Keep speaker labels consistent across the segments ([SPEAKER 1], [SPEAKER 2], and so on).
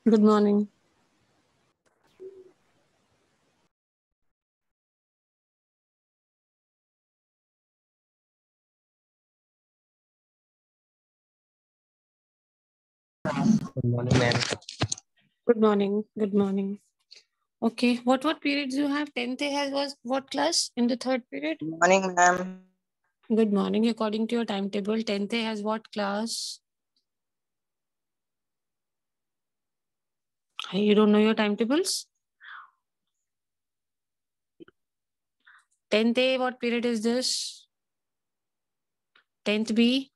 [SPEAKER 1] Good morning.
[SPEAKER 2] Good morning, ma'am.
[SPEAKER 1] Good morning. Good morning. Okay, what periods you have? 10th was what class in the third period?
[SPEAKER 2] Good morning, ma'am.
[SPEAKER 1] Good morning. According to your timetable, 10th has what class? You don't know your timetables? 10th A, what period is this? 10th B?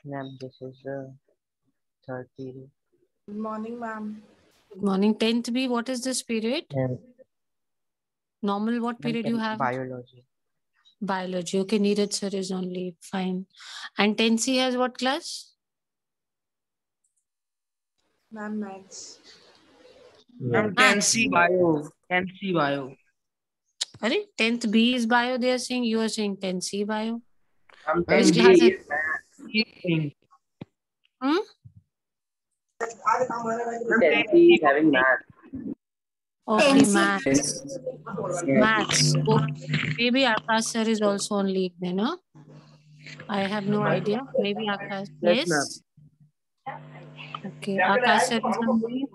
[SPEAKER 2] Ma'am, this is the third period.
[SPEAKER 3] Good morning, ma'am.
[SPEAKER 1] Good morning. 10th B, what is this period?
[SPEAKER 2] Ma'am,
[SPEAKER 1] Normal, what period you have?
[SPEAKER 2] biology.
[SPEAKER 1] Biology. Okay, Neeraj sir is on leave. Fine. And 10th C has what class?
[SPEAKER 3] Ma'am, maths.
[SPEAKER 2] Ma'am,
[SPEAKER 1] Maths.
[SPEAKER 4] 10C bio. 10C bio.
[SPEAKER 1] Are 10th B is bio, they are saying. You are saying 10th C bio.
[SPEAKER 4] I'm
[SPEAKER 1] Which
[SPEAKER 4] 10B
[SPEAKER 1] class is?
[SPEAKER 4] is
[SPEAKER 1] Hmm?
[SPEAKER 4] 10C is having math.
[SPEAKER 1] Okay, maths. Maths. Okay. Maybe Akash sir is also on leave then, huh? I have no idea. Maybe Akash.
[SPEAKER 4] Yes, ma'am.
[SPEAKER 1] Yes. Okay. Akash sir is on leave.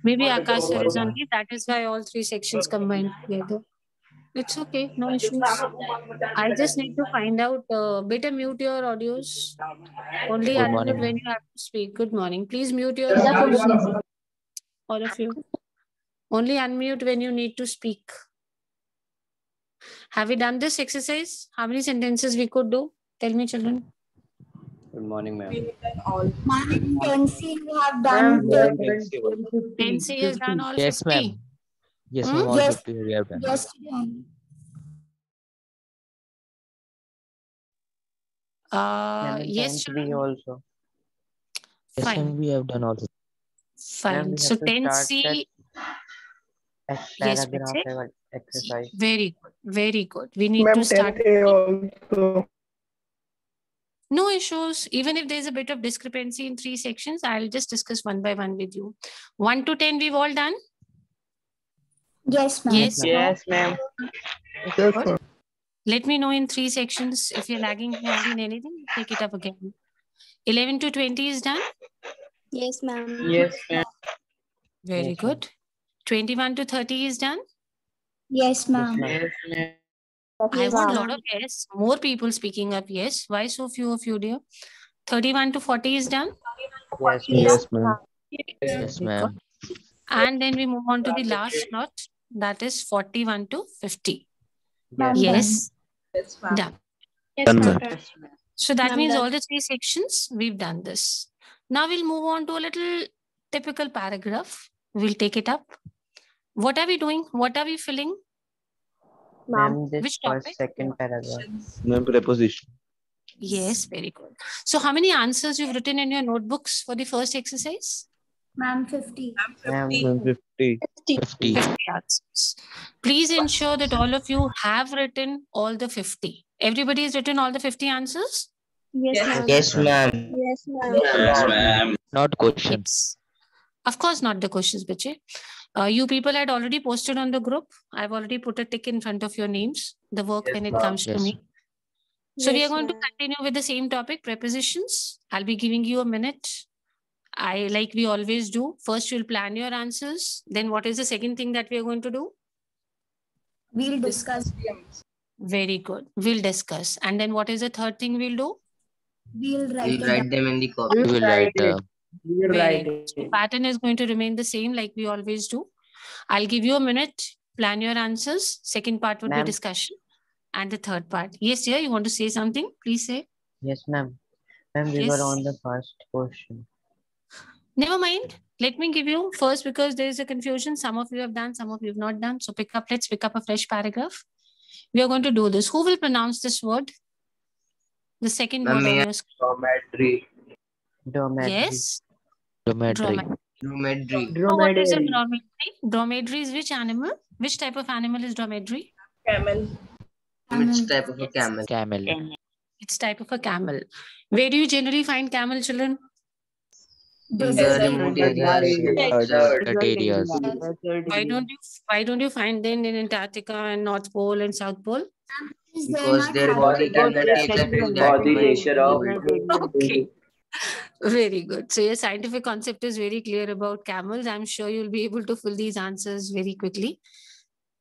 [SPEAKER 1] Maybe Akash sir is on leave. That is why all three sections combined together. It's okay. No issues. I just need to find out. Better mute your audios. Only
[SPEAKER 2] Good
[SPEAKER 1] unmute
[SPEAKER 2] morning,
[SPEAKER 1] when
[SPEAKER 2] ma'am.
[SPEAKER 1] you have to speak. Good morning. Please mute your audios. All of you. Only unmute when you need to speak. Have we done this exercise? How many sentences we could do? Tell me, children.
[SPEAKER 2] Good morning, ma'am.
[SPEAKER 3] We done all.
[SPEAKER 5] Morning, 10C, you have
[SPEAKER 4] Ma'am,
[SPEAKER 5] done.
[SPEAKER 1] 10C has done all
[SPEAKER 2] Yes,
[SPEAKER 1] 50.
[SPEAKER 2] ma'am. Yes,
[SPEAKER 1] Hmm?
[SPEAKER 2] ma'am. All
[SPEAKER 5] Yes.
[SPEAKER 2] 50 we have done.
[SPEAKER 5] Yesterday.
[SPEAKER 2] Ma'am,
[SPEAKER 1] Yes,
[SPEAKER 2] 10th
[SPEAKER 1] children.
[SPEAKER 2] B also. Yes,
[SPEAKER 1] Fine.
[SPEAKER 2] ma'am. We have done also. Ma'am,
[SPEAKER 1] Fine.
[SPEAKER 2] we
[SPEAKER 1] So
[SPEAKER 2] have to start
[SPEAKER 1] 10C.
[SPEAKER 2] that
[SPEAKER 1] Yes,
[SPEAKER 2] paragraph
[SPEAKER 1] Piche.
[SPEAKER 2] level exercise.
[SPEAKER 1] Very good. Very good. We need
[SPEAKER 4] Ma'am,
[SPEAKER 1] to start.
[SPEAKER 4] 10th also.
[SPEAKER 1] No issues. Even if there's a bit of discrepancy in three sections, I'll just discuss one by one with you. 1 to 10, we've all done?
[SPEAKER 5] Yes, ma'am.
[SPEAKER 1] Yes.
[SPEAKER 4] Yes, ma'am.
[SPEAKER 1] Yes, ma'am. Let me know in three sections. If you're lagging behind in anything, take it up again. 11 to 20 is done?
[SPEAKER 5] Yes, ma'am.
[SPEAKER 4] Yes, ma'am.
[SPEAKER 1] Very
[SPEAKER 2] Yes,
[SPEAKER 1] good. 21 to 30 is done?
[SPEAKER 5] Yes, ma'am.
[SPEAKER 4] Yes, ma'am.
[SPEAKER 1] I want a lot of yes. More people speaking up yes. Why so few of you, dear? 31 to 40 is done?
[SPEAKER 2] Yes, ma'am.
[SPEAKER 5] Yes,
[SPEAKER 2] ma'am. Yes,
[SPEAKER 1] Very good.
[SPEAKER 2] ma'am.
[SPEAKER 1] And then we move on to the last slot. That is 41 to 50.
[SPEAKER 5] ma'am.
[SPEAKER 1] Yes.
[SPEAKER 3] Yes, ma'am.
[SPEAKER 1] Done.
[SPEAKER 5] Yes, ma'am.
[SPEAKER 4] Yes, ma'am.
[SPEAKER 1] So that
[SPEAKER 5] Ma'am,
[SPEAKER 1] means
[SPEAKER 5] done.
[SPEAKER 1] all the three sections, we've done this. Now we'll move on to a little typical paragraph. We'll take it up. What are we doing? What are we filling?
[SPEAKER 2] Ma'am, this
[SPEAKER 1] Which
[SPEAKER 2] first,
[SPEAKER 1] topic?
[SPEAKER 2] second paragraph.
[SPEAKER 6] Ma'am, preposition.
[SPEAKER 1] Yes, very good. So how many answers you've written in your notebooks for the first exercise?
[SPEAKER 5] Ma'am, 50.
[SPEAKER 2] Ma'am,
[SPEAKER 6] 50.
[SPEAKER 2] 50.
[SPEAKER 1] 50 answers. Please ensure that all of you have written all the 50. Everybody has written all the 50 answers?
[SPEAKER 5] Yes, ma'am.
[SPEAKER 2] Yes, ma'am.
[SPEAKER 5] Yes, ma'am.
[SPEAKER 6] Yes, ma'am.
[SPEAKER 2] Not questions.
[SPEAKER 1] Yes. Of course, not the questions, Bache. You people had already posted on the group. I've already put a tick in front of your names, the work when it comes to
[SPEAKER 2] Yes.
[SPEAKER 1] me. So we are
[SPEAKER 5] Yes,
[SPEAKER 1] going to
[SPEAKER 5] ma'am.
[SPEAKER 1] continue with the same topic, prepositions. I'll be giving you a minute. Like we always do. First, you'll plan your answers. Then what is the second thing that we are going to do?
[SPEAKER 5] We'll discuss.
[SPEAKER 1] Very good. We'll discuss. And then what is the third thing we'll do?
[SPEAKER 5] We'll write
[SPEAKER 7] We'll write them in the copy.
[SPEAKER 2] We will write.
[SPEAKER 4] We will
[SPEAKER 1] Very
[SPEAKER 4] write
[SPEAKER 1] good.
[SPEAKER 4] it.
[SPEAKER 1] So pattern is going to remain the same like we always do. I'll give you a minute. Plan your answers. Second part would be
[SPEAKER 2] Ma'am.
[SPEAKER 1] discussion. And the third part. Yes, dear, you want to say something? Please say.
[SPEAKER 2] Yes, ma'am. Ma'am, we
[SPEAKER 1] Yes.
[SPEAKER 2] were on the first question.
[SPEAKER 1] Never mind. Let me give you first because there is a confusion. Some of you have done, some of you have not done. So let's pick up a fresh paragraph. We are going to do this. Who will pronounce this word? The second
[SPEAKER 7] Ma'am,
[SPEAKER 1] word on
[SPEAKER 7] may I-
[SPEAKER 1] your screen.
[SPEAKER 4] Dormitory.
[SPEAKER 2] Dormitory.
[SPEAKER 1] Yes.
[SPEAKER 2] Dormitory.
[SPEAKER 7] Dromedary.
[SPEAKER 1] So what is a
[SPEAKER 4] Dromedary.
[SPEAKER 1] dromedary? Dromedary is which animal? Which type of animal is dromedary?
[SPEAKER 3] Camel.
[SPEAKER 7] Which type of a camel?
[SPEAKER 2] Camel.
[SPEAKER 1] It's type of a camel. Where do you generally find camel, children?
[SPEAKER 7] In the remote areas,
[SPEAKER 2] Desert
[SPEAKER 6] areas.
[SPEAKER 1] Why don't you find them in Antarctica and North Pole and South Pole?
[SPEAKER 7] because there was a camel cave that was
[SPEAKER 4] For the
[SPEAKER 7] that
[SPEAKER 4] nature of
[SPEAKER 1] Okay. Very good. So your scientific concept is very clear about camels. I'm sure you'll be able to fill these answers very quickly.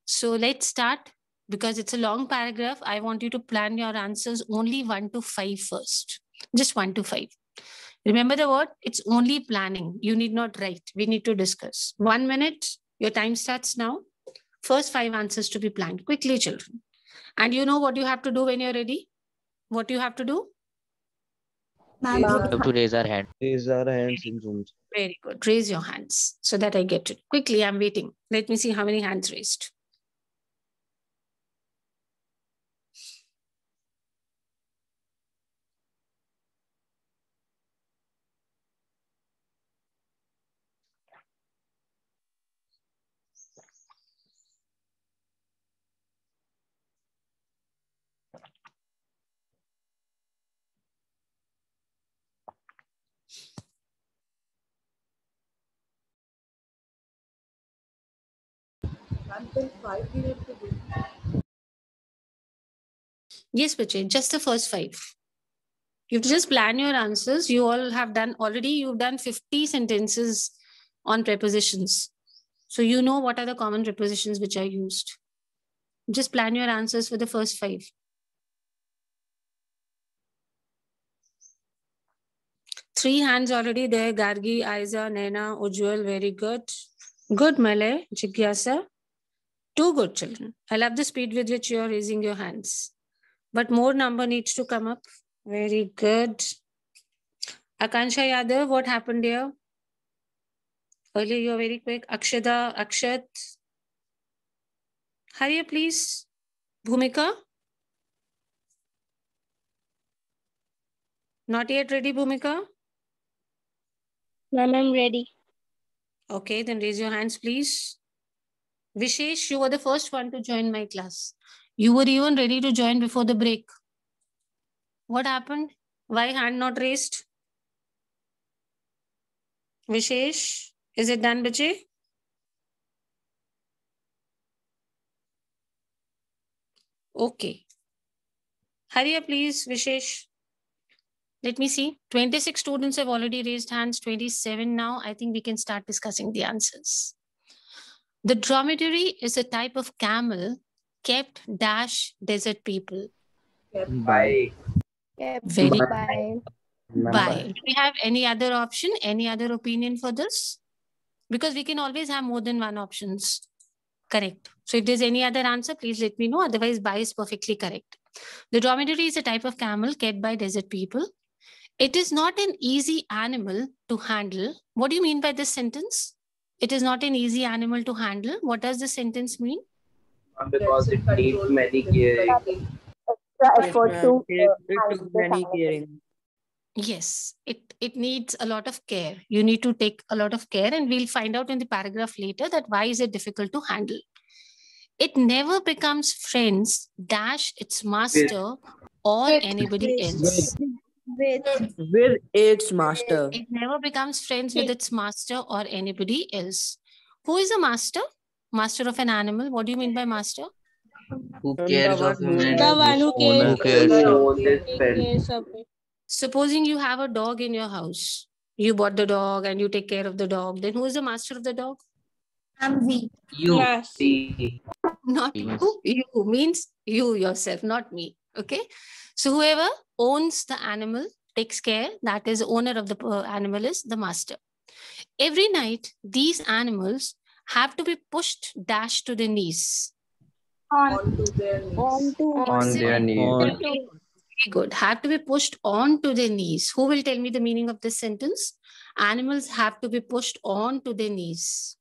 [SPEAKER 1] So let's start. Because it's a long paragraph, I want you to plan your answers only 1 to 5 first. Just 1 to 5. Remember the word? It's only planning. You need not write. We need to discuss. 1 minute. Your time starts now. First 5 answers to be planned. Quickly, children. And you know what you have to do when you're ready? What you have to do?
[SPEAKER 6] We have to raise our hand. Raise our hands in Zoom.
[SPEAKER 1] Very good. Raise your hands so that I get it. Quickly, I'm waiting. Let me see how many hands raised.
[SPEAKER 3] Until 5 we have to do.
[SPEAKER 1] Yes, Bachche, just the first 5. You have to just plan your answers. You all have done already, you've done 50 sentences on prepositions. So you know what are the common prepositions which are used. Just plan your answers for the first 5. Three hands already there. Gargi, Aiza, Naina, Ujjwal, very good. Good, Malay, Jigyasa. 2 good children. I love the speed with which you are raising your hands. But more number needs to come up. Very good. Akansha Yadav, what happened here? Earlier you are very quick. Akshada, Akshat. Hurry up, please. Bhumika? Not yet ready, Bhumika?
[SPEAKER 5] Ma'am, I'm ready.
[SPEAKER 1] Okay, then raise your hands, please. Vishesh, you were the first one to join my class. You were even ready to join before the break. What happened? Why hand not raised? Vishesh, is it done, Bache? Okay. Hurry up, please, Vishesh. Let me see. 26 students have already raised hands, 27 now. I think we can start discussing the answers. The dromedary is a type of camel kept dash desert people.
[SPEAKER 4] by
[SPEAKER 1] Very
[SPEAKER 5] Bye.
[SPEAKER 1] By. Do we have any other option? Any other opinion for this? Because we can always have more than one options. Correct. So if there's any other answer, please let me know. Otherwise, by is perfectly correct. The dromedary is a type of camel kept by desert people. It is not an easy animal to handle. What do you mean by this sentence? It is not an easy animal to handle. What does the sentence mean?
[SPEAKER 4] because it needs many care.
[SPEAKER 5] Effort to
[SPEAKER 4] many caring.
[SPEAKER 1] Yes, it needs a lot of care. You need to take a lot of care, and we'll find out in the paragraph later that why is it difficult to handle. It never becomes friends dash its master or anybody else.
[SPEAKER 4] With its master.
[SPEAKER 1] It never becomes friends with its master or anybody else. Who is a master? Master of an animal. What do you mean by master?
[SPEAKER 7] who cares of him and
[SPEAKER 5] The one who
[SPEAKER 6] Who
[SPEAKER 5] cares.
[SPEAKER 6] cares?
[SPEAKER 5] Of it.
[SPEAKER 1] Supposing you have a dog in your house. You bought the dog and you take care of the dog. Then who is the master of the dog?
[SPEAKER 5] I'm weak.
[SPEAKER 7] you.
[SPEAKER 5] Yes.
[SPEAKER 1] Not
[SPEAKER 6] Yes.
[SPEAKER 1] you. You means you yourself, not me. Okay. So whoever owns the animal takes care. That is, owner of the animal is the master. Every night, these animals have to be pushed dash to their knees.
[SPEAKER 3] Onto their knees.
[SPEAKER 2] On their knees.
[SPEAKER 1] Very good. Have to be pushed onto their knees. Who will tell me the meaning of this sentence? Animals have to be pushed onto their knees.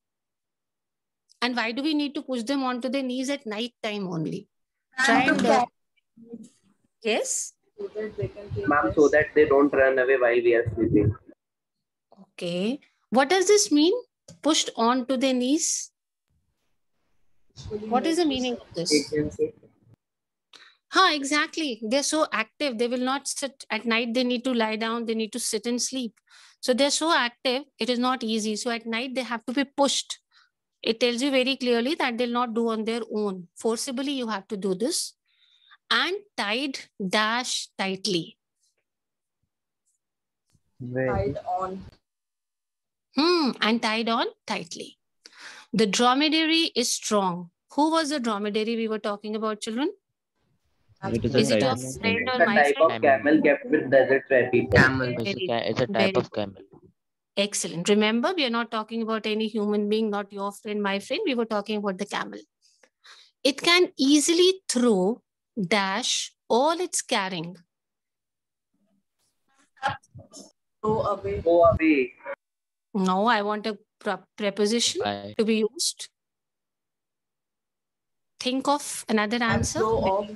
[SPEAKER 1] And why do we need to push them onto their knees at night time only? Try and yes.
[SPEAKER 3] So that they can take
[SPEAKER 4] Ma'am,
[SPEAKER 3] rest.
[SPEAKER 4] so that they don't run away while we are sleeping.
[SPEAKER 1] Okay. What does this mean? Pushed onto their knees?
[SPEAKER 3] Usually
[SPEAKER 1] What is the
[SPEAKER 3] make
[SPEAKER 1] meaning
[SPEAKER 3] use
[SPEAKER 1] of this? Exactly. They're so active. They will not sit at night. They need to lie down. They need to sit and sleep. So they're so active. It is not easy. So at night, they have to be pushed. It tells you very clearly that they'll not do on their own. Forcibly, you have to do this. And tied dash tightly.
[SPEAKER 3] Tied on.
[SPEAKER 1] And tied on tightly. The dromedary is strong. Who was the dromedary we were talking about, children?
[SPEAKER 2] It is
[SPEAKER 1] Is
[SPEAKER 2] a
[SPEAKER 1] it your
[SPEAKER 2] type of
[SPEAKER 1] friend
[SPEAKER 2] camel.
[SPEAKER 1] or
[SPEAKER 4] The
[SPEAKER 1] my
[SPEAKER 4] type
[SPEAKER 1] friend?
[SPEAKER 4] of camel kept with desert people.
[SPEAKER 7] Camel.
[SPEAKER 6] It's a type of camel.
[SPEAKER 1] Excellent. Remember, we are not talking about any human being, not your friend, my friend. We were talking about the camel. It can easily throw dash all it's carrying.
[SPEAKER 3] Throw away.
[SPEAKER 4] Go away.
[SPEAKER 1] No, I want a preposition
[SPEAKER 6] Bye.
[SPEAKER 1] to be used. Think of another
[SPEAKER 3] And
[SPEAKER 1] answer.
[SPEAKER 3] throw off.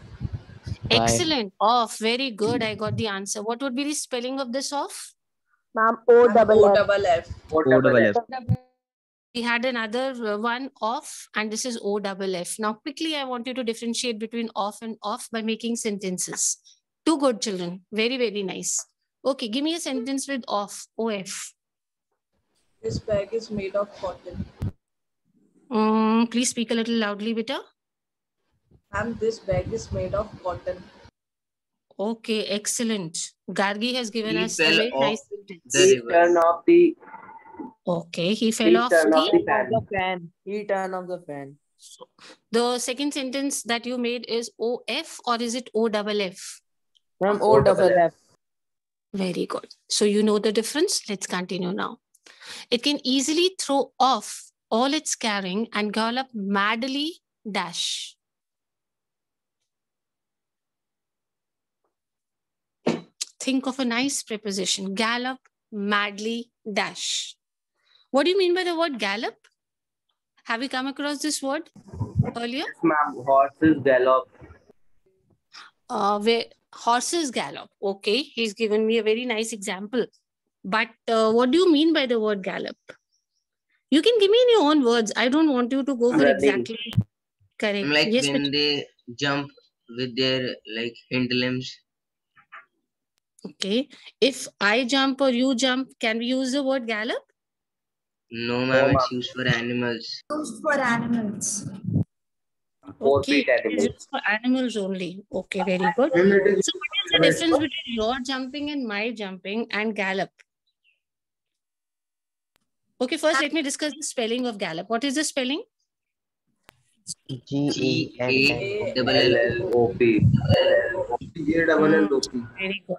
[SPEAKER 1] Excellent. Off. Very good. I got the answer. What would be the spelling of this off?
[SPEAKER 5] Ma'am, O
[SPEAKER 3] And
[SPEAKER 5] double
[SPEAKER 3] O
[SPEAKER 5] F.
[SPEAKER 3] double F.
[SPEAKER 2] O double F.
[SPEAKER 1] We had another one off, and this is O double F. Now, quickly, I want you to differentiate between off and off by making sentences. Two good children. Very, very nice. Okay, give me a sentence with off. OF.
[SPEAKER 3] This bag is made of cotton.
[SPEAKER 1] Please speak a little loudly, beta.
[SPEAKER 3] And this bag is made of cotton.
[SPEAKER 1] Okay, excellent. Gargi has given
[SPEAKER 7] He
[SPEAKER 1] us a
[SPEAKER 7] fell
[SPEAKER 1] very
[SPEAKER 7] off
[SPEAKER 1] nice sentence.
[SPEAKER 7] the
[SPEAKER 4] He
[SPEAKER 7] river.
[SPEAKER 4] turned off the.
[SPEAKER 1] Okay, he fell
[SPEAKER 4] He
[SPEAKER 1] off
[SPEAKER 4] turned off
[SPEAKER 1] the...
[SPEAKER 4] the fan. fan. He turned off the fan.
[SPEAKER 1] The second sentence that you made is OF or is it O double F?
[SPEAKER 4] From O double F.
[SPEAKER 1] Very good. So you know the difference. Let's continue now. It can easily throw off all it's carrying and gallop madly dash. Think of a nice preposition. Gallop madly dash. What do you mean by the word gallop? Have you come across this word earlier?
[SPEAKER 4] Yes, ma'am. Horses gallop.
[SPEAKER 1] Where horses gallop. Okay, he's given me a very nice example. But what do you mean by the word gallop? You can give me in your own words. I don't want you to go for
[SPEAKER 4] Running.
[SPEAKER 1] exactly correct.
[SPEAKER 7] Like
[SPEAKER 1] Yes,
[SPEAKER 7] when
[SPEAKER 1] but
[SPEAKER 7] they jump with their like hind limbs.
[SPEAKER 1] okay. If I jump or you jump, can we use the word gallop?
[SPEAKER 7] No, ma'am,
[SPEAKER 4] No,
[SPEAKER 7] it's
[SPEAKER 4] ma'am.
[SPEAKER 7] used for animals.
[SPEAKER 5] Used for animals.
[SPEAKER 4] 4
[SPEAKER 1] Okay,
[SPEAKER 4] feet
[SPEAKER 1] it is
[SPEAKER 4] animals.
[SPEAKER 1] used for animals only. Okay, very good. So what is the difference between your jumping and my jumping and gallop? Okay, first let me discuss the spelling of gallop. What is the spelling?
[SPEAKER 4] G-A-L-L-O-P.
[SPEAKER 1] Very good.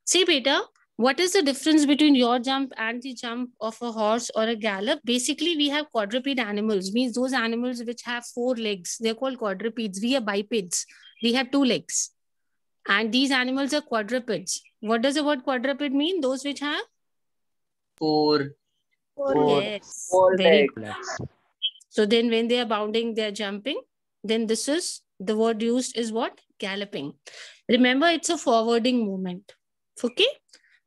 [SPEAKER 1] See, beta, what is the difference between your jump and the jump of a horse or a gallop? Basically, we have quadruped animals, means those animals which have 4 legs. They're called quadrupeds. We are bipeds. We have 2 legs. And these animals are quadrupeds. What does the word quadruped mean? Those which have?
[SPEAKER 7] 4.
[SPEAKER 1] Yes.
[SPEAKER 4] 4
[SPEAKER 1] Very
[SPEAKER 4] legs.
[SPEAKER 1] good. So then when they are bounding, they are jumping. Then this is, the word used is what? Galloping. Remember, it's a forwarding movement. Okay?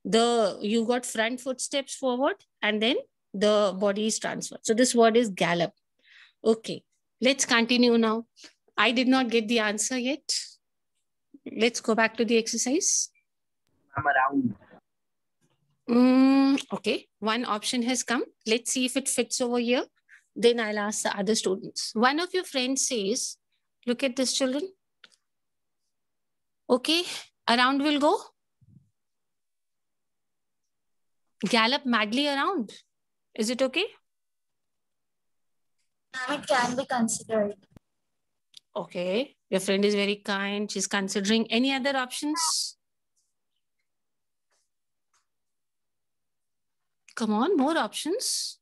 [SPEAKER 1] You got front footsteps forward and then the body is transferred. So this word is gallop. Okay. Let's continue now. I did not get the answer yet. Let's go back to the exercise.
[SPEAKER 4] I'm around.
[SPEAKER 1] Okay. One option has come. Let's see if it fits over here. Then I'll ask the other students. One of your friends says, look at this, children. Okay. Around will go. Gallop madly around. Is it okay?
[SPEAKER 5] It can be considered.
[SPEAKER 1] Okay. Your friend is very kind. She's considering any other options. Come on, more options.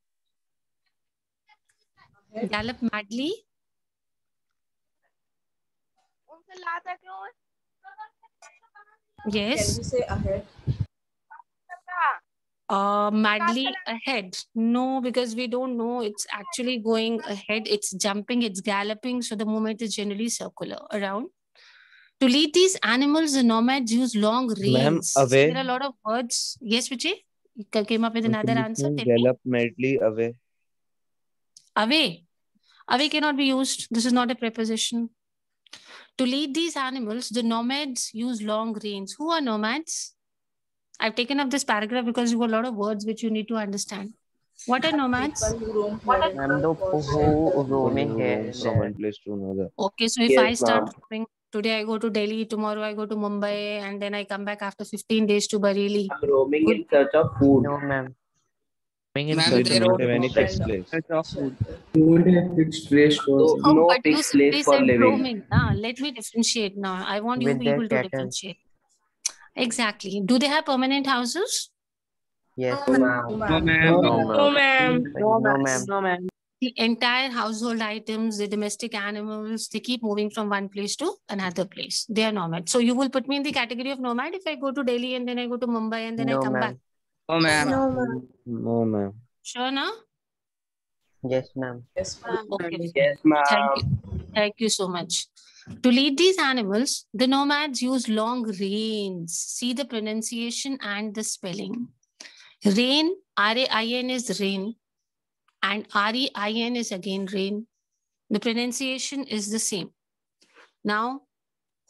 [SPEAKER 1] Gallop madly.
[SPEAKER 3] Can
[SPEAKER 1] Yes.
[SPEAKER 3] we say ahead?
[SPEAKER 1] Madly ahead. No, because we don't know it's actually going ahead. It's jumping, it's galloping. So the movement is generally circular around. To lead these animals, the nomads use long reins. So
[SPEAKER 2] away.
[SPEAKER 1] there are a lot of words. Yes, Vijay? You came up with another answer. Tell me.
[SPEAKER 2] Gallop madly away.
[SPEAKER 1] Away. Away cannot be used. This is not a preposition. To lead these animals, the nomads use long reins. Who are nomads? I've taken up this paragraph because you have a lot of words which you need to understand. What are nomads?
[SPEAKER 3] People who roam here and
[SPEAKER 2] Ma'am,
[SPEAKER 3] there
[SPEAKER 2] the
[SPEAKER 3] for
[SPEAKER 2] who
[SPEAKER 3] shelter.
[SPEAKER 2] roaming
[SPEAKER 6] Who
[SPEAKER 2] here
[SPEAKER 6] roam
[SPEAKER 2] and
[SPEAKER 6] from
[SPEAKER 2] there.
[SPEAKER 6] one place to another.
[SPEAKER 1] Okay, so if
[SPEAKER 4] Yes,
[SPEAKER 1] I start
[SPEAKER 4] ma'am.
[SPEAKER 1] roaming, today I go to Delhi, tomorrow I go to Mumbai, and then I come back after 15 days to Bareilly.
[SPEAKER 4] I'm roaming
[SPEAKER 1] Good.
[SPEAKER 4] in search of food.
[SPEAKER 2] No, ma'am.
[SPEAKER 6] Coming in
[SPEAKER 7] Ma'am,
[SPEAKER 6] search
[SPEAKER 7] they
[SPEAKER 6] of
[SPEAKER 7] don't
[SPEAKER 6] have any
[SPEAKER 3] Roam
[SPEAKER 6] fixed
[SPEAKER 3] and
[SPEAKER 6] place.
[SPEAKER 7] search of food.
[SPEAKER 3] shelter.
[SPEAKER 8] You won't have fixed place for
[SPEAKER 4] So
[SPEAKER 1] Oh,
[SPEAKER 4] no
[SPEAKER 1] but you
[SPEAKER 4] fixed
[SPEAKER 1] simply
[SPEAKER 4] place for
[SPEAKER 1] said
[SPEAKER 4] living.
[SPEAKER 1] roaming. Let me differentiate now. I want you
[SPEAKER 2] With their
[SPEAKER 1] people to
[SPEAKER 2] cattle.
[SPEAKER 1] differentiate. Exactly. Do they have permanent houses?
[SPEAKER 2] Yes.
[SPEAKER 4] No,
[SPEAKER 3] No,
[SPEAKER 4] ma'am.
[SPEAKER 7] No,
[SPEAKER 3] ma'am.
[SPEAKER 7] ma'am.
[SPEAKER 2] No,
[SPEAKER 6] No,
[SPEAKER 2] ma'am.
[SPEAKER 6] ma'am.
[SPEAKER 2] No, ma'am.
[SPEAKER 7] No, ma'am.
[SPEAKER 1] The entire household items, the domestic animals, they keep moving from one place to another place. They are nomads. So you will put me in the category of nomad if I go to Delhi and then I go to Mumbai and then I
[SPEAKER 2] No,
[SPEAKER 1] come back.
[SPEAKER 2] ma'am.
[SPEAKER 7] No, ma'am.
[SPEAKER 5] No, ma'am.
[SPEAKER 6] No, ma'am.
[SPEAKER 1] Sure, now?
[SPEAKER 2] Yes, ma'am.
[SPEAKER 3] Yes, ma'am.
[SPEAKER 1] Okay.
[SPEAKER 4] Yes,
[SPEAKER 1] Thank you.
[SPEAKER 4] ma'am.
[SPEAKER 1] Thank you so much. To lead these animals, the nomads use long reins. See the pronunciation and the spelling. Rein, R-A-I-N is rain, and R-E-I-N is again rain. The pronunciation is the same. Now,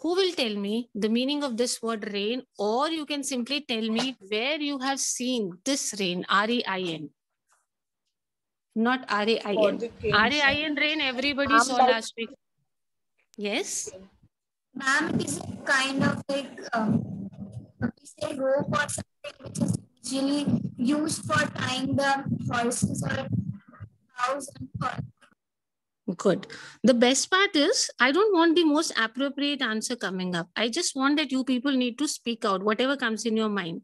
[SPEAKER 1] who will tell me the meaning of this word rain, or you can simply tell me where you have seen this rain, R-E-I-N, not R-A-I-N.
[SPEAKER 3] Logic came,
[SPEAKER 1] R-A-I-N rain, everybody saw last week. Yes?
[SPEAKER 5] Ma'am, it is a kind of like, we say rope or something which is usually used for tying the horses or cows and for
[SPEAKER 1] Good. The best part is, I don't want the most appropriate answer coming up. I just want that you people need to speak out, whatever comes in your mind.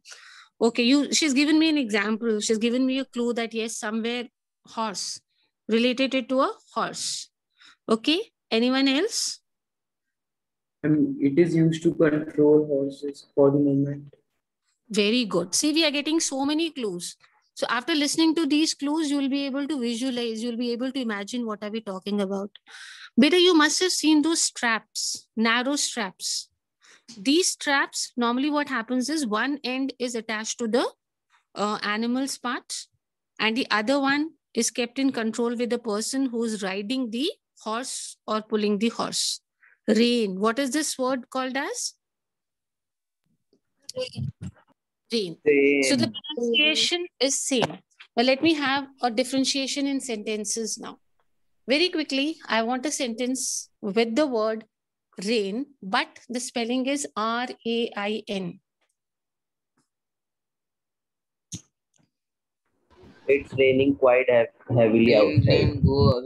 [SPEAKER 1] Okay, she's given me an example. She's given me a clue that yes, somewhere horse, related it to a horse. Okay, anyone else?
[SPEAKER 8] And it is used to control horses for the moment.
[SPEAKER 1] Very good. See, we are getting so many clues. So after listening to these clues, you will be able to visualize, you'll be able to imagine what are we talking about. Beta, you must have seen those straps, narrow straps. These straps, normally what happens is one end is attached to the animal's part and the other one is kept in control with the person who is riding the horse or pulling the horse. Rein. What is this word called as? Rein. So the pronunciation is same. But let me have a differentiation in sentences now. Very quickly, I want a sentence with the word rain, but the spelling is R-A-I-N.
[SPEAKER 4] It's raining quite heavily
[SPEAKER 7] Rain,
[SPEAKER 4] outside.
[SPEAKER 7] rain, go away.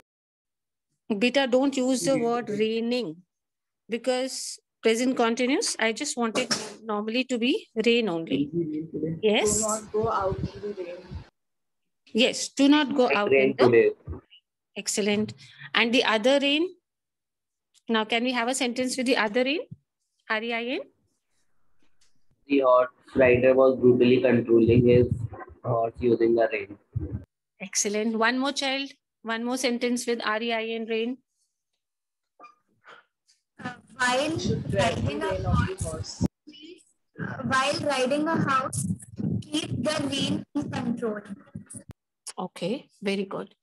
[SPEAKER 1] Beta, don't use the word raining because present continuous. I just want it normally to be rain only.
[SPEAKER 3] do
[SPEAKER 1] Yes.
[SPEAKER 3] not go out in the rain.
[SPEAKER 1] Yes. Do not go
[SPEAKER 4] It
[SPEAKER 1] out in
[SPEAKER 4] rained
[SPEAKER 1] the.
[SPEAKER 4] today.
[SPEAKER 1] Excellent. And the other rain. Now, can we have a sentence with the other rain? R-E-I-N.
[SPEAKER 4] The horse rider was brutally controlling his horse using the rein.
[SPEAKER 1] Excellent. One more child. One more sentence with R-E-I-N rain.
[SPEAKER 3] You should drag the rein of the horse.
[SPEAKER 5] while riding a house, keep the rein in control.
[SPEAKER 1] Okay. Very good.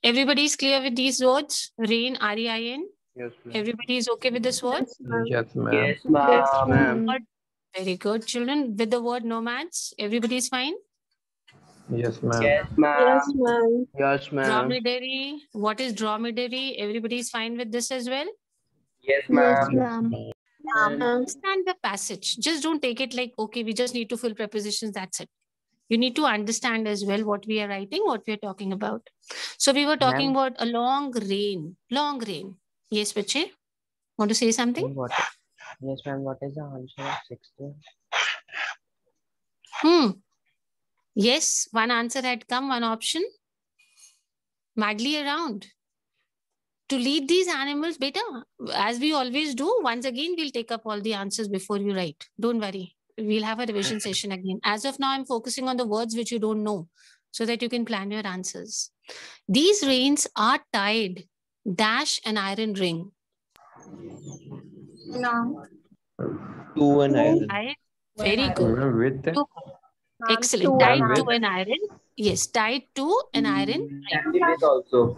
[SPEAKER 1] Everybody is clear with these words? Rain, R-E-I-N.
[SPEAKER 2] Yes,
[SPEAKER 1] Everybody is okay with this word?
[SPEAKER 2] Yes, ma'am.
[SPEAKER 4] Yes, ma'am.
[SPEAKER 1] Very good. Children, with the word nomads, everybody is fine?
[SPEAKER 2] Yes, ma'am.
[SPEAKER 4] Yes, ma'am.
[SPEAKER 5] ma'am.
[SPEAKER 2] Yes,
[SPEAKER 1] Dromedary. What is dromedary? Everybody is fine with this as well?
[SPEAKER 4] Yes, ma'am.
[SPEAKER 5] ma'am.
[SPEAKER 1] Understand the passage. Just don't take it like, okay, we just need to fill prepositions. That's it. You need to understand as well what we are writing, what we are talking about. So we were talking about a long rain. Long rain. Yes, Bache? Want to say something?
[SPEAKER 2] Yes, ma'am. What is the answer of 16?
[SPEAKER 1] Yes, one answer had come, one option. Madly around. To lead these animals, beta, as we always do, once again, we'll take up all the answers before you write. Don't worry. We'll have a revision session again. As of now, I'm focusing on the words which you don't know so that you can plan your answers. These reins are tied, dash an iron ring.
[SPEAKER 5] Long.
[SPEAKER 6] To an iron.
[SPEAKER 1] Tied. Very good.
[SPEAKER 2] With
[SPEAKER 1] To- Excellent. Tied to an iron. Yes, tied to an iron ring.
[SPEAKER 4] And with also.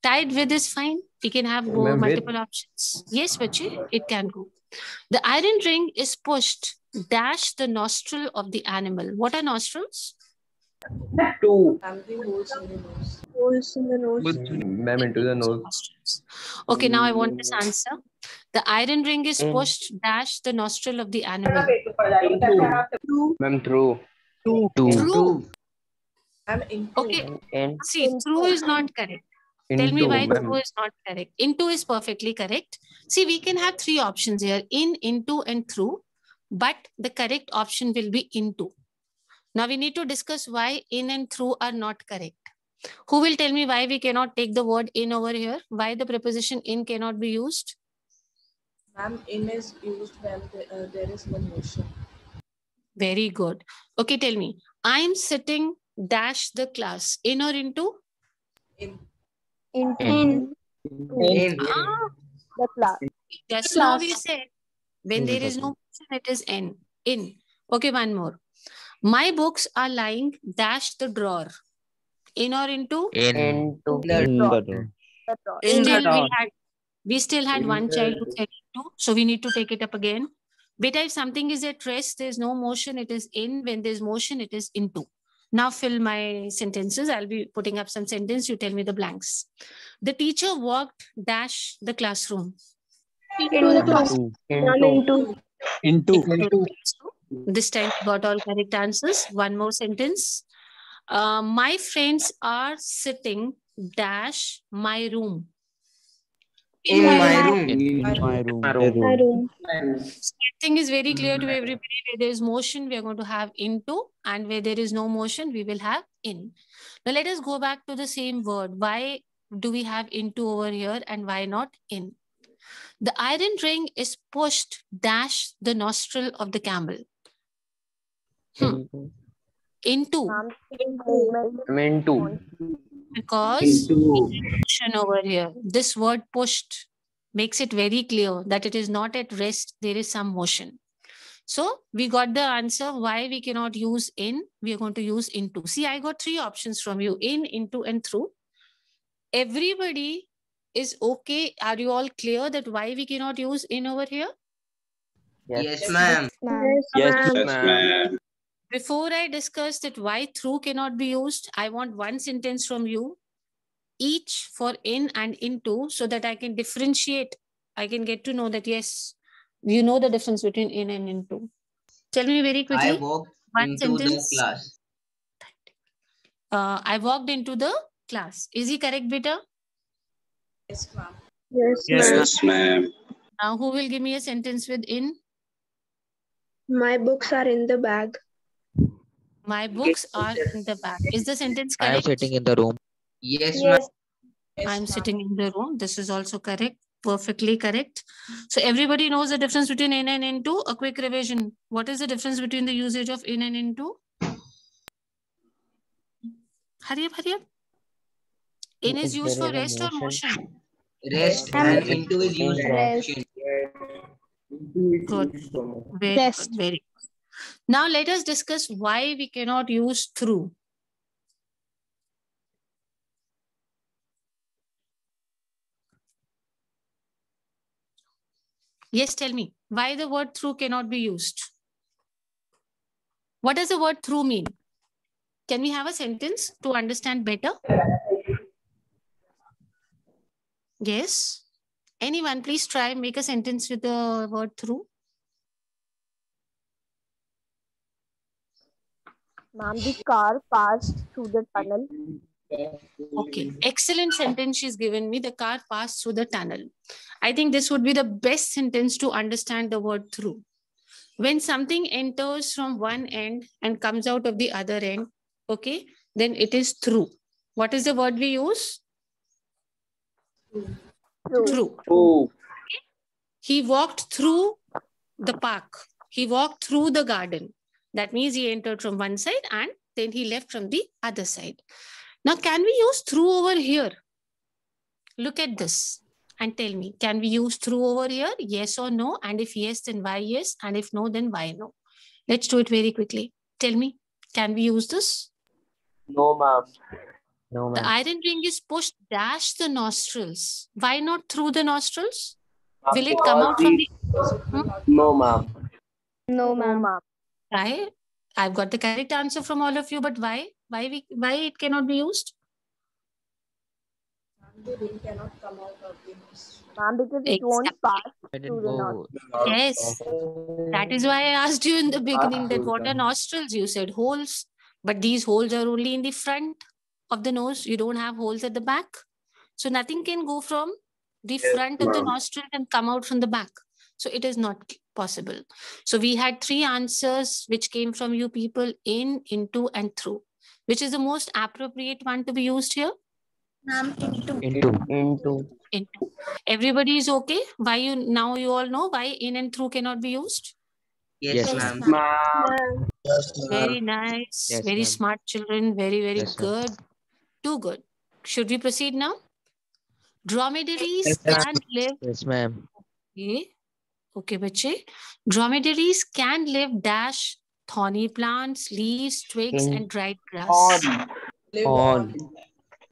[SPEAKER 1] Tied with is fine. We can have
[SPEAKER 2] Ma'am,
[SPEAKER 1] multiple options. Yes, Bachi, it can go. The iron ring is pushed dash the nostril of the animal. What are nostrils?
[SPEAKER 8] Two.
[SPEAKER 3] Something holes in the nose.
[SPEAKER 9] Holes in the nose.
[SPEAKER 2] Ma'am, into the nose.
[SPEAKER 1] Nostrils. Okay, now I want this answer. The iron ring is
[SPEAKER 2] In.
[SPEAKER 1] pushed dash the nostril of the animal.
[SPEAKER 9] True.
[SPEAKER 2] Ma'am, true.
[SPEAKER 6] Two.
[SPEAKER 1] True.
[SPEAKER 3] I'm into.
[SPEAKER 1] Okay.
[SPEAKER 2] In.
[SPEAKER 1] See, true is not correct. Tell me
[SPEAKER 2] Into,
[SPEAKER 1] why
[SPEAKER 2] ma'am.
[SPEAKER 1] true is not correct. Into is perfectly correct. See, we can have three options here: in, into, and through. But the correct option will be into. Now we need to discuss why in and through are not correct. Who will tell me why we cannot take the word in over here? Why the preposition in cannot be used?
[SPEAKER 3] Ma'am, in is used when there is no motion.
[SPEAKER 1] Very good. Okay, tell me. I am sitting dash the class. In or into?
[SPEAKER 3] In.
[SPEAKER 9] In. The class.
[SPEAKER 1] Just now we said when there is no motion, it is in. In. Okay, one more. My books are lying dash the drawer. In or into?
[SPEAKER 6] In.
[SPEAKER 2] Into.
[SPEAKER 6] In the door.
[SPEAKER 1] We still had one child who said into, so we need to take it up again. Beta, if something is at rest, there's no motion, it is in. When there's motion, it is into. Now fill my sentences. I'll be putting up some sentence. You tell me the blanks. The teacher walked dash the classroom.
[SPEAKER 2] Into.
[SPEAKER 1] This time we got all correct answers. One more sentence. My friends are sitting dash my room.
[SPEAKER 7] In my room.
[SPEAKER 6] In my room.
[SPEAKER 1] Thing is very clear to everybody. Where there is motion, we are going to have into, and where there is no motion, we will have in. Now let us go back to the same word. Why do we have into over here and why not in? The iron ring is pushed dash the nostril of the camel. Into. Because motion over here. This word pushed makes it very clear that it is not at rest. There is some motion. So we got the answer why we cannot use in. We are going to use into. See, I got three options from you: in, into, and through. Everybody is okay. Are you all clear that why we cannot use in over here?
[SPEAKER 7] Yes, ma'am.
[SPEAKER 6] Yes, ma'am.
[SPEAKER 1] Before I discuss that why through cannot be used, I want one sentence from you, each for in and into, so that I can differentiate. I can get to know that, yes, you know the difference between in and into. Tell me very quickly.
[SPEAKER 7] I walked
[SPEAKER 1] one
[SPEAKER 7] into
[SPEAKER 1] sentence.
[SPEAKER 7] the class.
[SPEAKER 1] I walked into the class. Is he correct, beta?
[SPEAKER 3] Yes, ma'am.
[SPEAKER 9] Yes, ma'am.
[SPEAKER 1] Now, who will give me a sentence with in?
[SPEAKER 9] My books are in the bag.
[SPEAKER 1] My books are in the bag. Is the sentence
[SPEAKER 6] I am
[SPEAKER 1] correct?
[SPEAKER 6] sitting in the room.
[SPEAKER 7] Yes, ma'am.
[SPEAKER 1] I'm sitting in the room. This is also correct. Perfectly correct. So everybody knows the difference between in and into. A quick revision. What is the difference between the usage of in and into? Hurry up, hurry up. In is used for rest or motion?
[SPEAKER 7] Rest and into is used for action.
[SPEAKER 1] Good. Very good. Very good. Now let us discuss why we cannot use through. Yes, tell me. Why the word through cannot be used? What does the word through mean? Can we have a sentence to understand better? Yes. Anyone, please try make a sentence with the word through.
[SPEAKER 9] Ma'am, the car passed through the tunnel.
[SPEAKER 1] Okay, excellent sentence she's given me. The car passed through the tunnel. I think this would be the best sentence to understand the word through. When something enters from one end and comes out of the other end, okay, then it is through. What is the word we use? Through. He walked through the park. He walked through the garden. That means he entered from one side and then he left from the other side. Now, can we use through over here? Look at this and tell me, can we use through over here? Yes or no? And if yes, then why yes? And if no, then why no? Let's do it very quickly. Tell me, can we use this?
[SPEAKER 2] No, ma'am. No,
[SPEAKER 1] The
[SPEAKER 2] ma'am.
[SPEAKER 1] iron ring is pushed dash the nostrils. Why not through the nostrils? Will it come out from the...
[SPEAKER 4] No, ma'am.
[SPEAKER 9] No, ma'am.
[SPEAKER 1] Why? I've got the correct answer from all of you, but why? Why it cannot be used?
[SPEAKER 3] The ring cannot come out of the nose.
[SPEAKER 9] Ma'am, because it won't pass
[SPEAKER 6] Let it
[SPEAKER 9] through the nose.
[SPEAKER 6] go.
[SPEAKER 1] Yes. That is why I asked you in the beginning that what are nostrils? You said holes, but these holes are only in the front of the nose. You don't have holes at the back. So nothing can go from the front of the nostril and come out from the back. So it is not possible. So we had 3 answers which came from you people: in, into, and through. Which is the most appropriate one to be used here?
[SPEAKER 2] Into.
[SPEAKER 1] Into. Everybody is okay? Why you now you all know why in and through cannot be used?
[SPEAKER 7] Yes,
[SPEAKER 6] Yes,
[SPEAKER 7] ma'am.
[SPEAKER 1] Very nice.
[SPEAKER 6] Yes,
[SPEAKER 1] Very
[SPEAKER 6] ma'am.
[SPEAKER 1] smart children. Very, very
[SPEAKER 6] Yes, ma'am.
[SPEAKER 1] good. Too good. Should we proceed now? Dromedaries can live.
[SPEAKER 6] Yes, ma'am.
[SPEAKER 1] Okay, bache. Dromedaries can live dash thorny plants, leaves, twigs, and dried grass.
[SPEAKER 3] Live
[SPEAKER 2] On.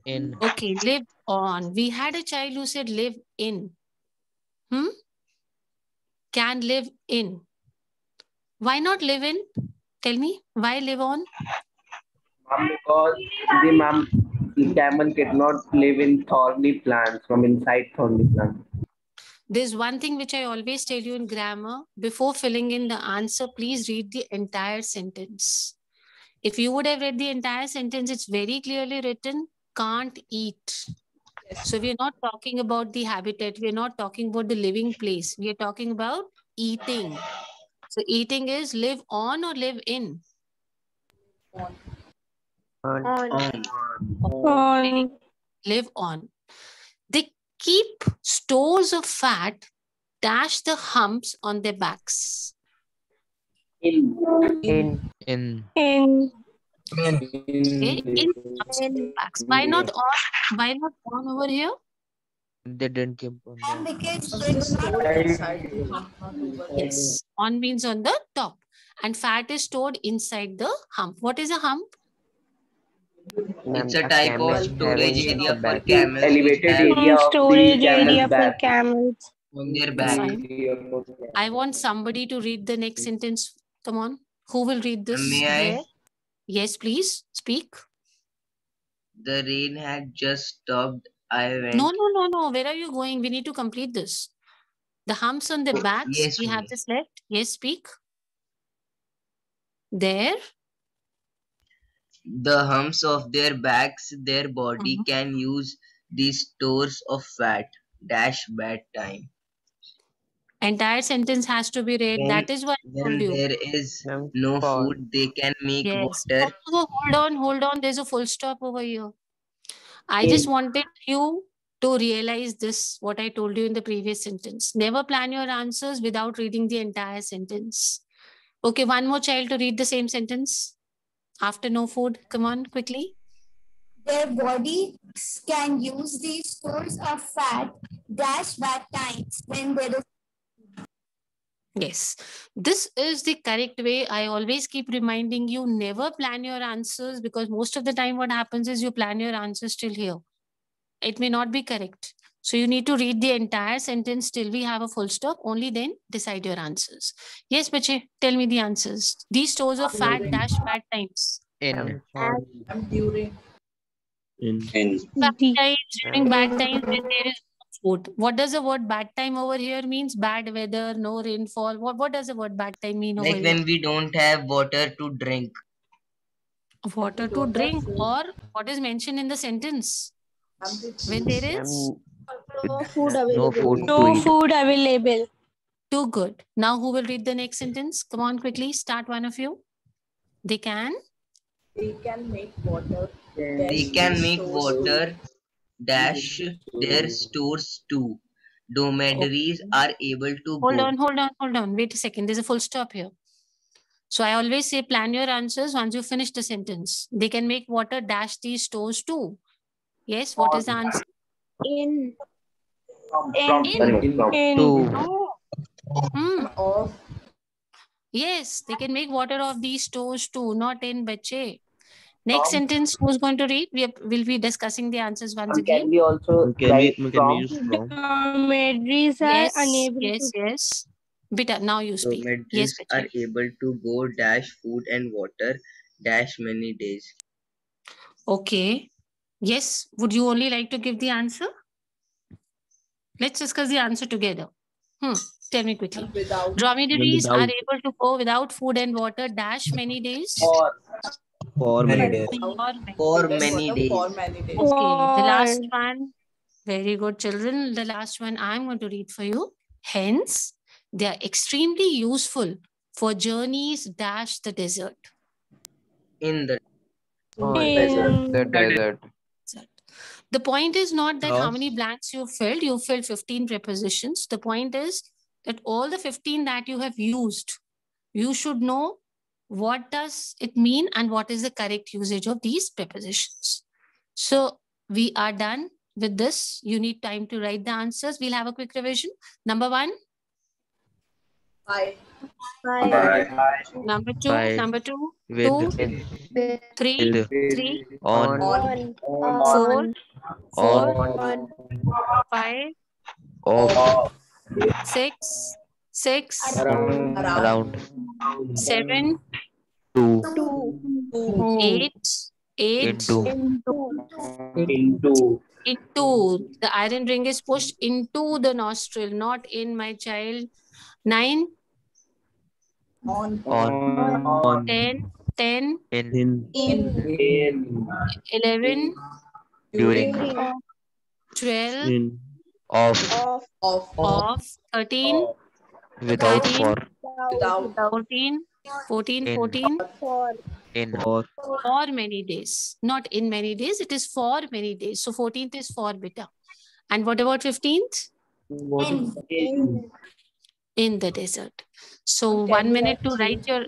[SPEAKER 6] In.
[SPEAKER 1] Okay, live on. We had a child who said live in. Can live in. Why not live in? Tell me, why live on?
[SPEAKER 4] Because the camel cannot live in thorny plants, from inside thorny plants.
[SPEAKER 1] There's one thing which I always tell you in grammar. Before filling in the answer, please read the entire sentence. If you would have read the entire sentence, it's very clearly written, can't eat. So we're not talking about the habitat. We're not talking about the living place. We're talking about eating. So eating is live on or live in?
[SPEAKER 9] On.
[SPEAKER 1] Live on. They keep stores of fat dash the humps on their backs.
[SPEAKER 2] In.
[SPEAKER 1] Okay, in humps on their backs. Why not on? Why not on over here?
[SPEAKER 6] They didn't keep on that.
[SPEAKER 3] Because they do not inside the hump, not over there.
[SPEAKER 1] Yes, on means on the top, and fat is stored inside the hump. What is a hump?
[SPEAKER 7] It's a type of storage area for camels which
[SPEAKER 4] Elevated
[SPEAKER 7] have
[SPEAKER 4] area of
[SPEAKER 9] Storage
[SPEAKER 4] the camel's
[SPEAKER 9] area for
[SPEAKER 4] back.
[SPEAKER 9] camels.
[SPEAKER 7] on their back.
[SPEAKER 1] Fine. I want somebody to read the next sentence. Come on. Who will read this?
[SPEAKER 7] May I?
[SPEAKER 1] Where? Yes, please speak.
[SPEAKER 7] The rain had just stopped. I went.
[SPEAKER 1] No. Where are you going? We need to complete this. The humps on the backs.
[SPEAKER 7] Yes,
[SPEAKER 1] We have
[SPEAKER 7] miss.
[SPEAKER 1] this left. Yes, speak. There.
[SPEAKER 7] The humps of their backs, their body can use these stores of fat. Dash bad time.
[SPEAKER 1] Entire sentence has to be read.
[SPEAKER 7] When,
[SPEAKER 1] That is what I
[SPEAKER 7] when
[SPEAKER 1] told you.
[SPEAKER 7] there is no food, they can make
[SPEAKER 1] Yes.
[SPEAKER 7] water.
[SPEAKER 1] Oh, hold on. There's a full stop over here. I just wanted you to realize this, what I told you in the previous sentence. Never plan your answers without reading the entire sentence. Okay, one more child to read the same sentence. After no food, come on, quickly.
[SPEAKER 5] Their bodies can use these stores of fat dash bad times when there is.
[SPEAKER 1] Yes, this is the correct way. I always keep reminding you, never plan your answers, because most of the time what happens is you plan your answers till here. It may not be correct. So you need to read the entire sentence till we have a full stop. Only then decide your answers. Yes, bache, tell me the answers. These stores of fat dash bad times.
[SPEAKER 6] In.
[SPEAKER 3] And during.
[SPEAKER 1] Bad times, during bad times when there is no food. What does the word bad time over here means? Bad weather, no rainfall. What does the word bad time mean over
[SPEAKER 7] Like
[SPEAKER 1] here?
[SPEAKER 7] when we don't have water to drink.
[SPEAKER 1] Water to drink, or what is mentioned in the sentence? When there is
[SPEAKER 9] No food
[SPEAKER 6] No food
[SPEAKER 9] available.
[SPEAKER 6] to eat.
[SPEAKER 9] Food available.
[SPEAKER 1] too good. Now who will read the next sentence? Come on, quickly. Start, one of you. They can
[SPEAKER 3] make water.
[SPEAKER 7] They can make water dash their stores too. Dromedaries are able to
[SPEAKER 1] hold
[SPEAKER 7] go.
[SPEAKER 1] on. Wait a second. There's a full stop here. So I always say plan your answers once you finish the sentence. They can make water dash these stores too. Yes, what is the answer?
[SPEAKER 9] In.
[SPEAKER 1] Yes, they can make water of these stores too, not in bache. Next sentence, who's going to read? We'll be discussing the answers once again.
[SPEAKER 4] Can we also
[SPEAKER 6] Can
[SPEAKER 4] write
[SPEAKER 6] we
[SPEAKER 4] from?
[SPEAKER 6] use from?
[SPEAKER 9] Dromedaries are
[SPEAKER 1] Yes,
[SPEAKER 9] unable
[SPEAKER 1] yes,
[SPEAKER 9] to.
[SPEAKER 1] yes. Beta, now you speak. Yes,
[SPEAKER 7] Dromedaries are
[SPEAKER 1] Beta.
[SPEAKER 7] able to go dash food and water dash many days.
[SPEAKER 1] Okay. Yes. Would you only like to give the answer? Let's discuss the answer together. Tell me quickly.
[SPEAKER 3] Without.
[SPEAKER 1] Dromedaries are
[SPEAKER 6] Without.
[SPEAKER 1] able to go without food and water dash many days.
[SPEAKER 6] For many days.
[SPEAKER 7] For many days.
[SPEAKER 3] For many days.
[SPEAKER 1] Okay. The last one. Very good, children. The last one I'm going to read for you. Hence, they are extremely useful for journeys dash the desert.
[SPEAKER 7] In the
[SPEAKER 2] desert.
[SPEAKER 1] The point is not that how
[SPEAKER 6] Cross.
[SPEAKER 1] many blanks you filled. You filled 15 prepositions. The point is that all the 15 that you have used, you should know what does it mean and what is the correct usage of these prepositions. So we are done with this. You need time to write the answers. We'll have a quick revision. Number 1.
[SPEAKER 3] Five.
[SPEAKER 1] Number 2.
[SPEAKER 6] Five.
[SPEAKER 1] Number 2.
[SPEAKER 6] With.
[SPEAKER 1] 2. 3.
[SPEAKER 6] With.
[SPEAKER 1] 3.
[SPEAKER 6] On.
[SPEAKER 1] 4. 4.
[SPEAKER 6] On.
[SPEAKER 1] 5.
[SPEAKER 6] Off.
[SPEAKER 1] 6. 6.
[SPEAKER 6] Around.
[SPEAKER 1] 7.
[SPEAKER 6] 2.
[SPEAKER 1] 8. 8.
[SPEAKER 6] Into.
[SPEAKER 1] Into. The iron ring is pushed into the nostril, not in, my child. 9.
[SPEAKER 6] On.
[SPEAKER 1] 10. 10.
[SPEAKER 6] In.
[SPEAKER 1] 11.
[SPEAKER 6] During.
[SPEAKER 1] 12.
[SPEAKER 6] In. Off.
[SPEAKER 1] Off. 13.
[SPEAKER 6] Without.
[SPEAKER 1] 13.
[SPEAKER 6] For.
[SPEAKER 3] Without.
[SPEAKER 1] 14. 14.
[SPEAKER 6] In.
[SPEAKER 1] 14.
[SPEAKER 6] In. For.
[SPEAKER 1] For many days. Not in many days. It is for many days. So 14th is for, beta. And what about 15th? In the desert. So 1 minute to write your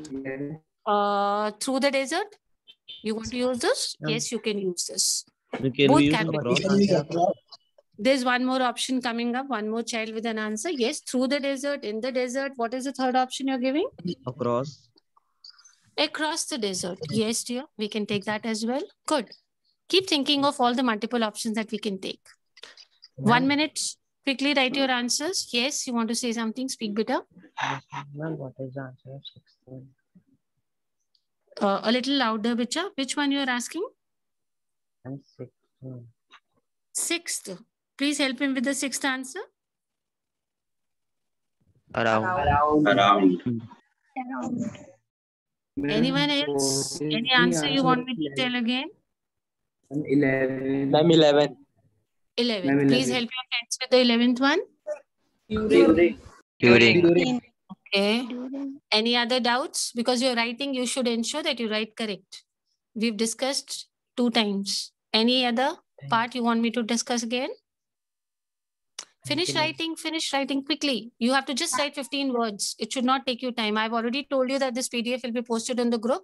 [SPEAKER 1] through the desert. You want to use this? Yes, you can use this.
[SPEAKER 6] Can
[SPEAKER 1] Both
[SPEAKER 6] we use
[SPEAKER 1] can be
[SPEAKER 6] across?
[SPEAKER 1] There's one more option coming up. One more child with an answer. Yes, through the desert, in the desert. What is the third option you're giving?
[SPEAKER 6] Across.
[SPEAKER 1] Across the desert. Yes, dear. We can take that as well. Good. Keep thinking of all the multiple options that we can take. 1 minute. Quickly write your answers. Yes, you want to say something? Speak, beta.
[SPEAKER 2] Ma'am, what is the answer of 16?
[SPEAKER 1] A little louder, beta. Which one you are asking?
[SPEAKER 2] And 16.
[SPEAKER 1] Sixth. Please help him with the sixth answer.
[SPEAKER 6] Around.
[SPEAKER 1] Anyone else? Any answer you want me to tell again?
[SPEAKER 8] 11.
[SPEAKER 1] 11.
[SPEAKER 8] Ma'am,
[SPEAKER 1] Please
[SPEAKER 8] 11.
[SPEAKER 1] help your friends with the 11th one.
[SPEAKER 6] During.
[SPEAKER 1] Okay. Any other doubts? Because you're writing, you should ensure that you write correct. We've discussed 2 times. Any other part you want me to discuss again? Finish writing quickly. You have to just write 15 words. It should not take you time. I've already told you that this PDF will be posted on the group.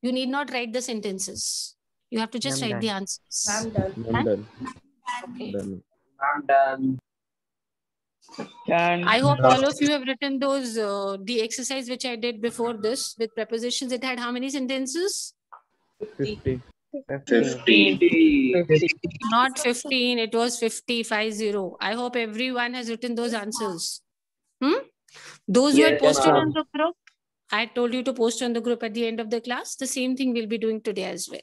[SPEAKER 1] You need not write the sentences. You have to just write the answers.
[SPEAKER 3] I'm done.
[SPEAKER 6] I'm done.
[SPEAKER 1] Okay.
[SPEAKER 6] Done.
[SPEAKER 4] I'm done.
[SPEAKER 1] I hope all of you have written those, the exercise which I did before this with prepositions. It had how many sentences?
[SPEAKER 6] 50.
[SPEAKER 4] 50.
[SPEAKER 1] Not 15, it was 50. I hope everyone has written those answers. Those you had posted on the group, I told you to post on the group at the end of the class. The same thing we'll be doing today as well.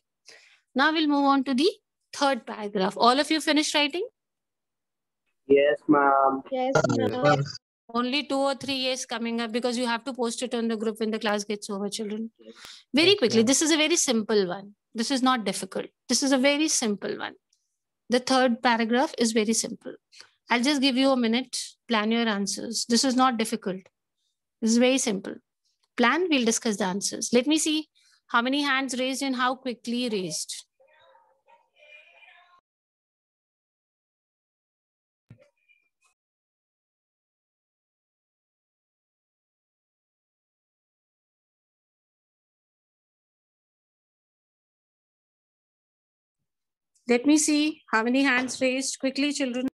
[SPEAKER 1] Now we'll move on to the third paragraph. All of you finished writing?
[SPEAKER 4] Yes, ma'am.
[SPEAKER 9] Yes, ma'am.
[SPEAKER 1] Only 2 or 3 years coming up because you have to post it on the group when the class gets over, children. Very quickly, this is a very simple one. This is not difficult. This is a very simple one. The third paragraph is very simple. I'll just give you a minute. Plan your answers. This is not difficult. This is very simple. Plan, we'll discuss the answers. Let me see how many hands raised and how quickly raised. Let me see how many hands raised. Quickly, children.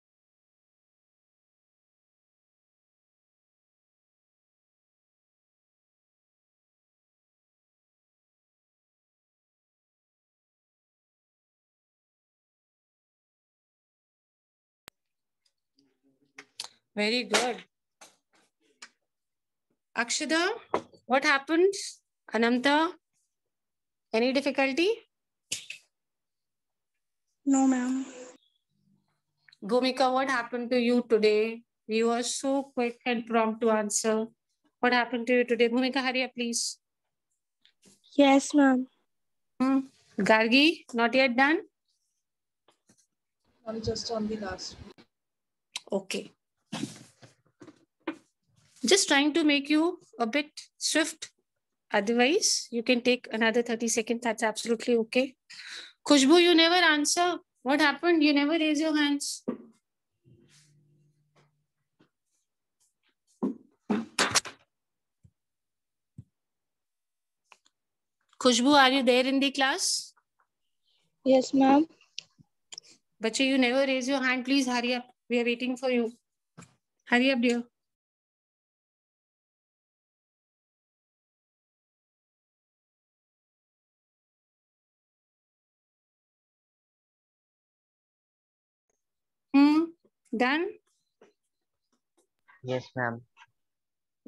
[SPEAKER 1] Very good. Akshada, what happened? Anamta, any difficulty?
[SPEAKER 10] No, ma'am.
[SPEAKER 1] Bhumika, what happened to you today? You were so quick and prompt to answer. What happened to you today? Bhumika, hurry up, please.
[SPEAKER 10] Yes, ma'am.
[SPEAKER 1] Gargi, not yet done?
[SPEAKER 3] I'm just on the last.
[SPEAKER 1] Okay. Just trying to make you a bit swift. Otherwise, you can take another 30 seconds. That's absolutely okay. Khushbu, you never answer. What happened? You never raise your hands. Khushbu, are you there in the class?
[SPEAKER 10] Yes, ma'am.
[SPEAKER 1] Bache, you never raise your hand. Please hurry up. We are waiting for you. Hurry up, dear. Done?
[SPEAKER 2] Yes, ma'am.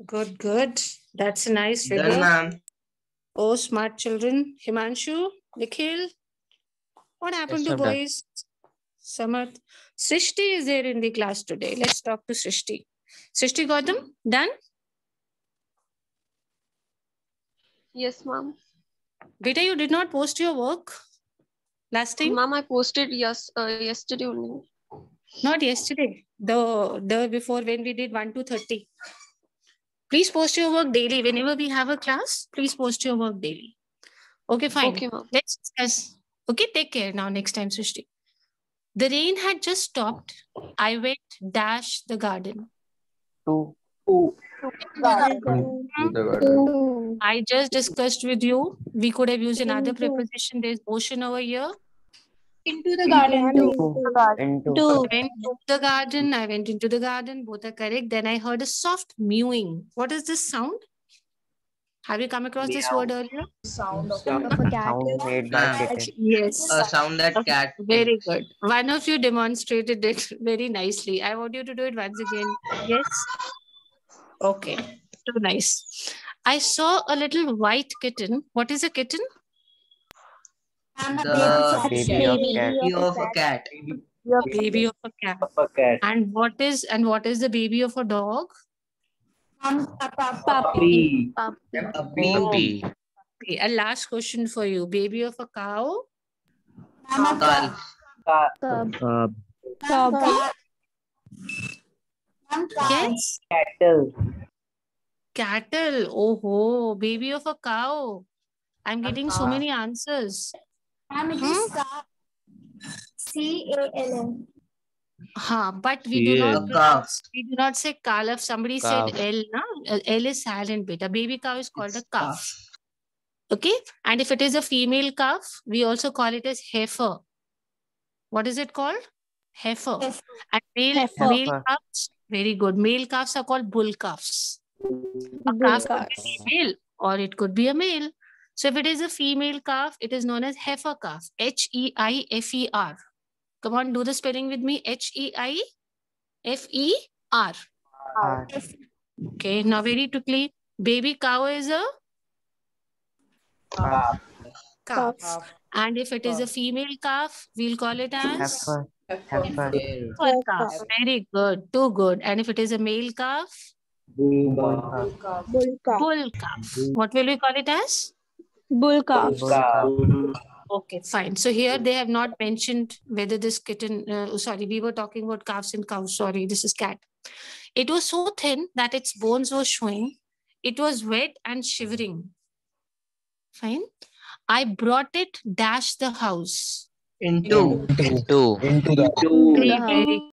[SPEAKER 1] Good, good. That's a nice
[SPEAKER 7] Done,
[SPEAKER 1] figure.
[SPEAKER 7] ma'am.
[SPEAKER 1] Oh, smart children. Himanshu, Nikhil, what happened to
[SPEAKER 2] Yes, ma'am.
[SPEAKER 1] boys? Samath. Srishti is there in the class today. Let's talk to Srishti. Srishti Gautam, done?
[SPEAKER 11] Yes, ma'am.
[SPEAKER 1] Beta, you did not post your work last time?
[SPEAKER 11] Ma'am, I posted yesterday only.
[SPEAKER 1] Not yesterday. The before when we did 1 to 30. Please post your work daily. Whenever we have a class, please post your work daily. Okay, fine.
[SPEAKER 11] Okay, ma'am.
[SPEAKER 1] Let's discuss. Okay, take care now next time, Srishti. The rain had just stopped. I went dash the garden. I just discussed with you. We could have used another preposition. There's motion over here.
[SPEAKER 10] Into the garden.
[SPEAKER 1] I went to the garden. I went into the garden. Both are correct. Then I heard a soft mewing. What is this sound? Have you come across this word earlier?
[SPEAKER 3] Sound of
[SPEAKER 10] a cat.
[SPEAKER 2] Sound made by kitten.
[SPEAKER 1] Yes.
[SPEAKER 7] A sound that cat.
[SPEAKER 1] Very good. One of you demonstrated it very nicely. I want you to do it once again. Yes. Okay. Too nice. I saw a little white kitten. What is a kitten?
[SPEAKER 7] The
[SPEAKER 2] Baby of cat.
[SPEAKER 7] baby of a cat.
[SPEAKER 1] Baby of a cat. And what is the baby of a dog?
[SPEAKER 3] puppy.
[SPEAKER 7] A
[SPEAKER 2] Puppy.
[SPEAKER 1] Okay, a last question for you. Baby of a cow?
[SPEAKER 7] calf.
[SPEAKER 1] Yes.
[SPEAKER 4] Cattle.
[SPEAKER 1] Cattle. Oh, baby of a cow. I'm getting so many answers.
[SPEAKER 5] C-A-L-M.
[SPEAKER 1] But we do not
[SPEAKER 7] A calf.
[SPEAKER 1] pronounce, we do not say calf. Somebody
[SPEAKER 2] Calf.
[SPEAKER 1] said L, na? L is silent, beta. Baby cow is called
[SPEAKER 7] It's
[SPEAKER 1] a calf. Okay. And if it is a female calf, we also call it as heifer. What is it called? Heifer. And male calves, very good. Male calves are called bull calves. A calf could be female or it could be a male. So if it is a female calf, it is known as heifer calf. H-E-I-F-E-R. Come on, do the spelling with me. H-E-I-F-E-R. Okay, now very quickly. Baby cow is a calf. And if it is a female calf, we'll call it as
[SPEAKER 2] Heifer.
[SPEAKER 1] calf. Very good, too good. And if it is a male calf,
[SPEAKER 2] Bull calf.
[SPEAKER 1] bull calf. What will we call it as?
[SPEAKER 10] Bull calf.
[SPEAKER 1] Okay, fine. So here they have not mentioned whether this kitten, we were talking about calves and cows. Sorry, this is cat. It was so thin that its bones were showing. It was wet and shivering. Fine. I brought it dash the house.
[SPEAKER 7] Into.
[SPEAKER 6] Into.
[SPEAKER 2] Into the
[SPEAKER 1] Very, very